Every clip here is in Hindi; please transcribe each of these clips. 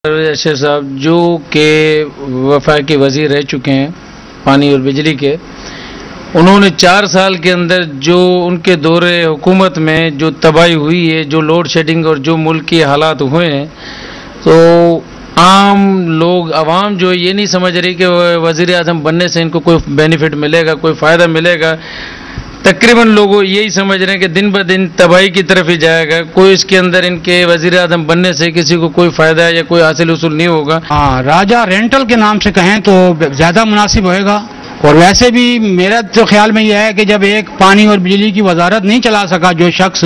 अरशद साहब जो के वफाकी वजीर रह चुके हैं पानी और बिजली के, उन्होंने 4 साल के अंदर जो उनके दौरे हुकूमत में जो तबाही हुई है, जो लोड शेडिंग और जो मुल्क के हालात हुए हैं, तो आम लोग आवाम जो ये नहीं समझ रही कि वज़ीर आज़म बनने से इनको कोई बेनिफिट मिलेगा, कोई फ़ायदा मिलेगा। तकरीबन लोग यही समझ रहे हैं कि दिन ब दिन तबाही की तरफ ही जाएगा, कोई इसके अंदर इनके वज़ीर आज़म बनने से किसी को कोई फ़ायदा या कोई हासिल उसूल नहीं होगा। हाँ, राजा रेंटल के नाम से कहें तो ज़्यादा मुनासिब होएगा। और वैसे भी मेरा तो ख्याल में यह है कि जब एक पानी और बिजली की वजारत नहीं चला सका जो शख्स,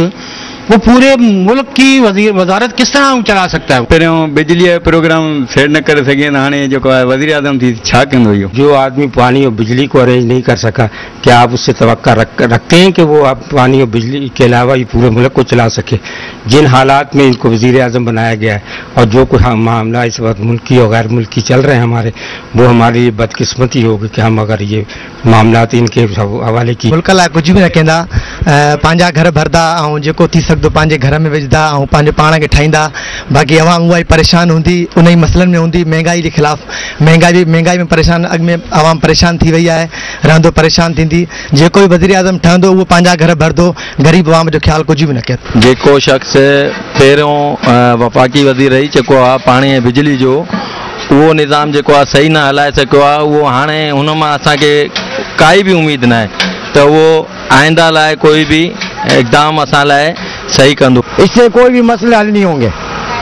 वो पूरे मुल्क की वजारत किस तरह चला सकता है। फिर बिजली प्रोग्राम सेट न कर सके हाणे जो वज़ीर आज़म थी छा कंदो इहो। जो आदमी पानी और बिजली को अरेंज नहीं कर सका, क्या आप उससे तवक्का रखते हैं कि वो आप पानी और बिजली के अलावा ये पूरे मुल्क को चला सके? जिन हालात में इनको वज़ीर आज़म बनाया गया है और जो कुछ मामला इस वक्त मुल्की और गैर मुल्की चल रहे हैं हमारे, वो हमारी बदकिस्मती होगी कि हम अगर ये मामला इनके हवाले की। मुल्क लाइ कुछ भी न कंदा, पंहिंजा घर भरदा ऐं जेको थी सघंदो पंहिंजे घर में विझदा ऐं पंहिंजे पाण खे ठाहींदा। बाक़ी आवाम उहा ई परेशान हूंदी, उन ई मसलनि में हूंदी। महांगाई के ख़िलाफ़ महांगाई में परेशान, अॻु में आवाम परेशान थी वई आहे, रहंदो परेशान थींदी। जेको बि वज़ीर आज़म ठहंदो उहो पंहिंजा घर भरदो, ग़रीब आवाम जो ख़्यालु कुझु बि न कयो। जेको शख़्स पहिरियों वफ़ाक़ी वज़ीर रही चुको आहे पाणी ऐं बिजली जो, उहो निज़ाम जेको आहे सही न हलाए सघियो आहे, उहो हाणे हुन मां असांखे काई भी उम्मीद न है, तो वो आइंदा लाए कोई भी इकदाम असां लाए सही कंदो। इससे कोई भी मसले हल नहीं होंगे,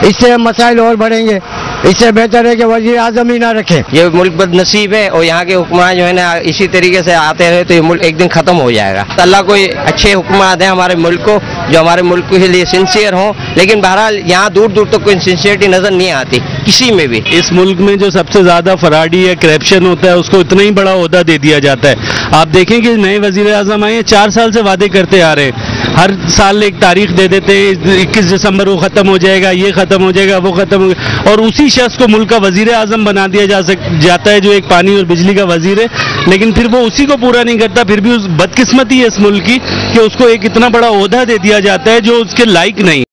इससे मसाइल और बढ़ेंगे। इससे बेहतर है कि वज़ीर आज़म ही ना रखें। ये मुल्क बदनसीब है और यहाँ के हुक्मरान जो है ना इसी तरीके से आते रहे तो ये मुल्क एक दिन ख़त्म हो जाएगा। अल्लाह कोई अच्छे हुक्मरान दें हमारे मुल्क को, जो हमारे मुल्क के लिए सिंसियर हों। लेकिन बहरहाल यहाँ दूर दूर तक कोई सिंसियरिटी नज़र नहीं आती किसी में भी। इस मुल्क में जो सबसे ज़्यादा फराडी या करप्शन होता है उसको इतना ही बड़ा ओहदा दे दिया जाता है। आप देखें कि नए वज़ीर आज़म आए 4 साल से वादे करते आ रहे हैं, हर साल एक तारीख दे देते हैं, 21 दिसंबर को ख़त्म हो जाएगा, ये ख़त्म हो जाएगा, वो ख़त्म हो गया, और उसी शख्स को मुल्क का वज़ीर आज़म बना दिया जाता है जो एक पानी और बिजली का वज़ीर है। लेकिन फिर वो उसी को पूरा नहीं करता। फिर भी उस बदकिस्मती है इस मुल्क की कि उसको एक इतना बड़ा ओहदा दे दिया जाता है जो उसके लायक नहीं।